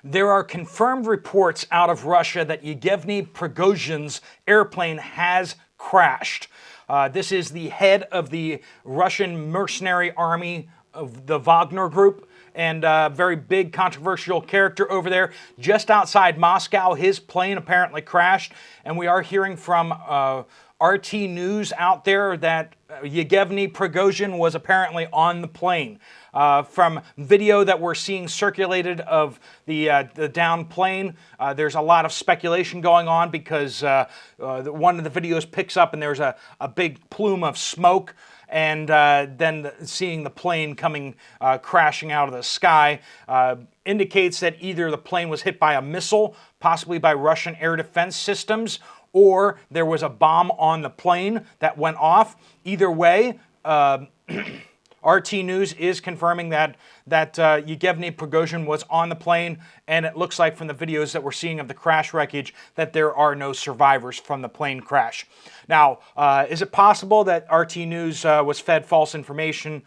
There are confirmed reports out of Russia that Yevgeny Prigozhin's airplane has crashed. This is the head of the Russian mercenary army of the Wagner Group, and a very big controversial character over there. Just outside Moscow, his plane apparently crashed, and we are hearing from RT News out there that Yevgeny Prigozhin was apparently on the plane. From video that we're seeing circulated of the down plane, there's a lot of speculation going on because one of the videos picks up and there's a big plume of smoke, and then seeing the plane coming crashing out of the sky indicates that either the plane was hit by a missile, possibly by Russian air defense systems, or there was a bomb on the plane that went off. Either way, RT News is confirming that Yevgeny Prigozhin was on the plane, and it looks like from the videos that we're seeing of the crash wreckage that there are no survivors from the plane crash. Now, is it possible that RT News was fed false information?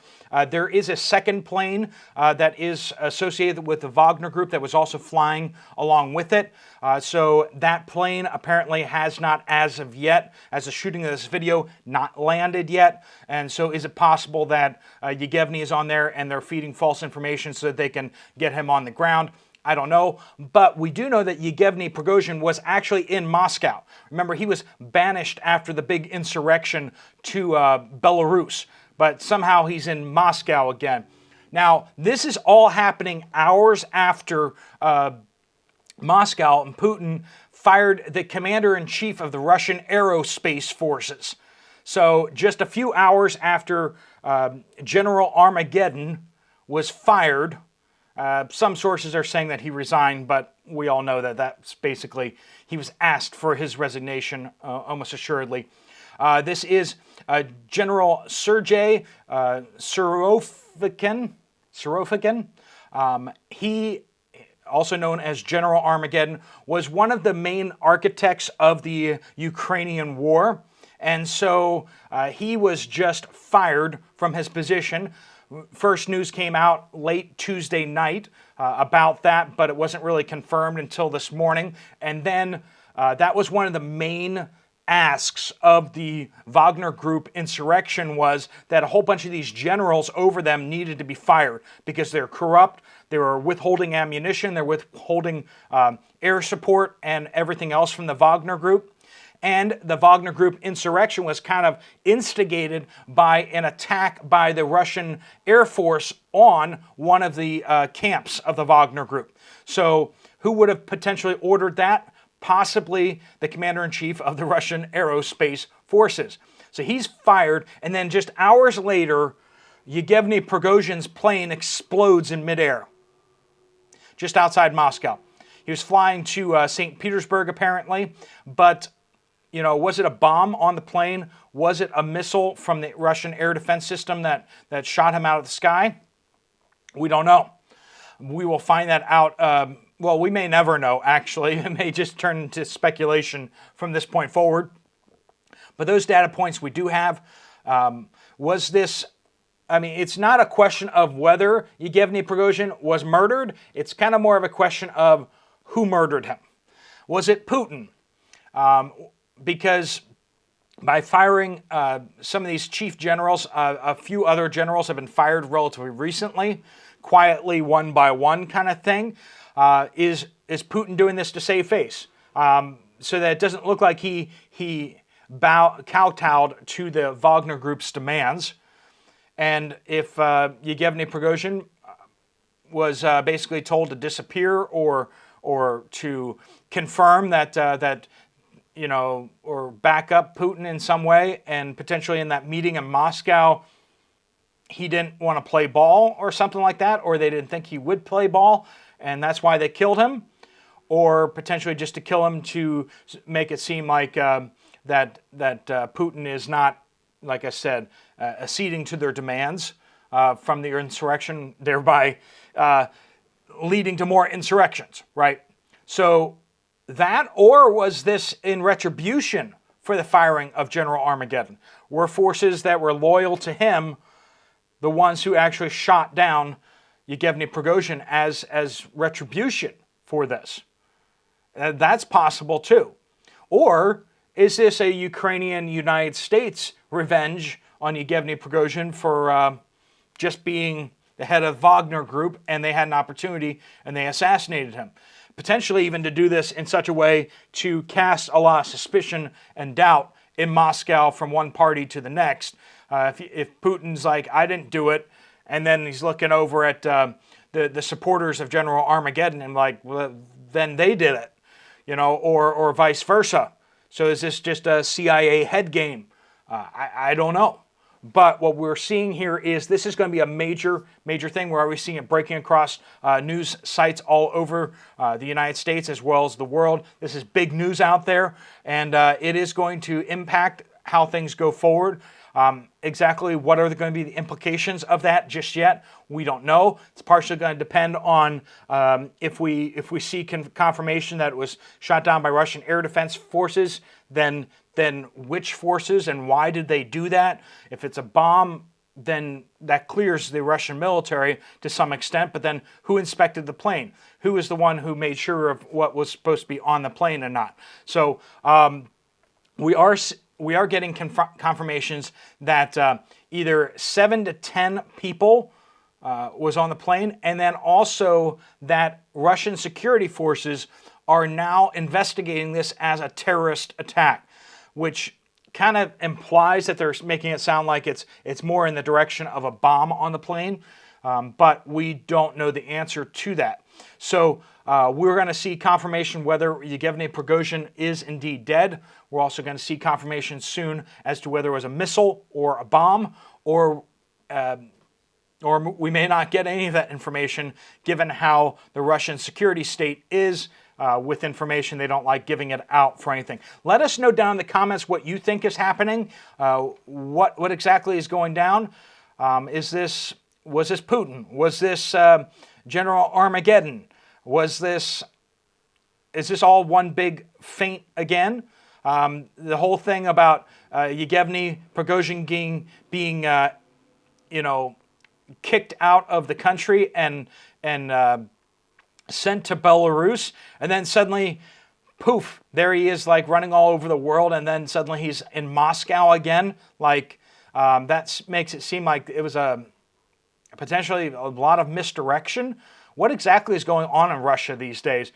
There is a second plane that is associated with the Wagner Group that was also flying along with it. So that plane apparently has not, as of yet, as the shooting of this video, not landed yet. And so is it possible that Yevgeny is on there and they're feeding false information so that they can get him on the ground? I don't know, but we do know that Yevgeny Prigozhin was actually in Moscow. Remember, he was banished after the big insurrection to Belarus, but somehow he's in Moscow again. Now, this is all happening hours after Moscow and Putin fired the commander-in-chief of the Russian aerospace forces. So just a few hours after General Armageddon was fired, some sources are saying that he resigned, but we all know that that's basically, he was asked for his resignation, almost assuredly. This is General Sergei Surovikin. He, also known as General Armageddon, was one of the main architects of the Ukrainian war. And so he was just fired from his position. First news came out late Tuesday night about that, but it wasn't really confirmed until this morning. And then that was one of the main asks of the Wagner Group insurrection, was that a whole bunch of these generals over them needed to be fired because they're corrupt, they were withholding ammunition, they're withholding air support and everything else from the Wagner Group. And the Wagner Group insurrection was kind of instigated by an attack by the Russian Air Force on one of the camps of the Wagner Group. So who would have potentially ordered that? Possibly the commander-in-chief of the Russian aerospace forces. So he's fired, and then just hours later, Yevgeny Prigozhin's plane explodes in midair, just outside Moscow. He was flying to St. Petersburg, apparently, but you know, was it a bomb on the plane? Was it a missile from the Russian air defense system that shot him out of the sky? We don't know. We will find that out. Well, we may never know, actually. It may just turn into speculation from this point forward. But those data points we do have. Was this, I mean, it's not a question of whether Yevgeny Prigozhin was murdered. It's kind of more of a question of who murdered him. Was it Putin? Because by firing some of these chief generals, a few other generals have been fired relatively recently, quietly one by one kind of thing. Is Putin doing this to save face? So that it doesn't look like he kowtowed to the Wagner Group's demands. And if Yevgeny Prigozhin was basically told to disappear or to confirm that you know, or back up Putin in some way, and potentially in that meeting in Moscow, he didn't want to play ball or something like that, or they didn't think he would play ball, and that's why they killed him, or potentially just to kill him to make it seem like that Putin is not, like I said, acceding to their demands from the insurrection, thereby leading to more insurrections, right? So that, or was this in retribution for the firing of General Armageddon? Were forces that were loyal to him the ones who actually shot down Yevgeny Prigozhin as retribution for this? That's possible too. Or is this a Ukrainian-United States revenge on Yevgeny Prigozhin for just being the head of Wagner Group, and they had an opportunity and they assassinated him? Potentially even to do this in such a way to cast a lot of suspicion and doubt in Moscow from one party to the next. If Putin's like, I didn't do it, and then he's looking over at the supporters of General Armageddon and like, well, then they did it, you know, or vice versa. So is this just a CIA head game? I don't know. But what we're seeing here is this is going to be a major thing. We're already seeing it breaking across news sites all over the United States as well as the world. This is big news out there, and it is going to impact how things go forward. Exactly what are going to be the implications of that just yet, we don't know. It's partially going to depend on if we see confirmation that it was shot down by Russian air defense forces, then which forces and why did they do that? If it's a bomb, then that clears the Russian military to some extent, but then who inspected the plane? Who is the one who made sure of what was supposed to be on the plane and not? So we are getting confirmations that either 7 to 10 people was on the plane, and then also that Russian security forces are now investigating this as a terrorist attack, which kind of implies that they're making it sound like it's more in the direction of a bomb on the plane, but we don't know the answer to that. So we're going to see confirmation whether Yevgeny Prigozhin is indeed dead. We're also going to see confirmation soon as to whether it was a missile or a bomb, or we may not get any of that information given how the Russian security state is with information. They don't like giving it out for anything. Let us know down in the comments what you think is happening, what exactly is going down. Was this Putin? Was this General Armageddon? Is this all one big feint again? The whole thing about Yevgeny Prigozhin being kicked out of the country and sent to Belarus, and then suddenly, poof, there he is, like running all over the world, and then suddenly he's in Moscow again. Like that makes it seem like it was potentially a lot of misdirection. What exactly is going on in Russia these days?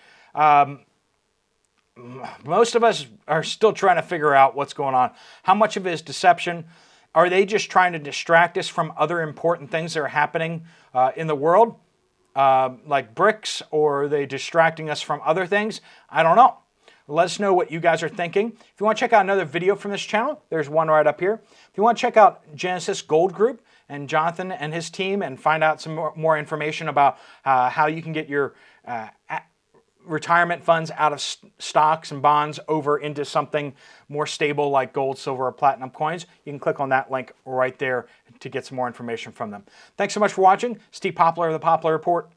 Most of us are still trying to figure out what's going on. How much of it is deception? Are they just trying to distract us from other important things that are happening in the world, like BRICS, or are they distracting us from other things? I don't know. Let us know what you guys are thinking. If you want to check out another video from this channel, there's one right up here. If you want to check out Genesis Gold Group and Jonathan and his team and find out some more information about how you can get your retirement funds out of stocks and bonds over into something more stable like gold, silver, or platinum coins, you can click on that link right there to get some more information from them. Thanks so much for watching. Steve Poplar of the Poplar Report.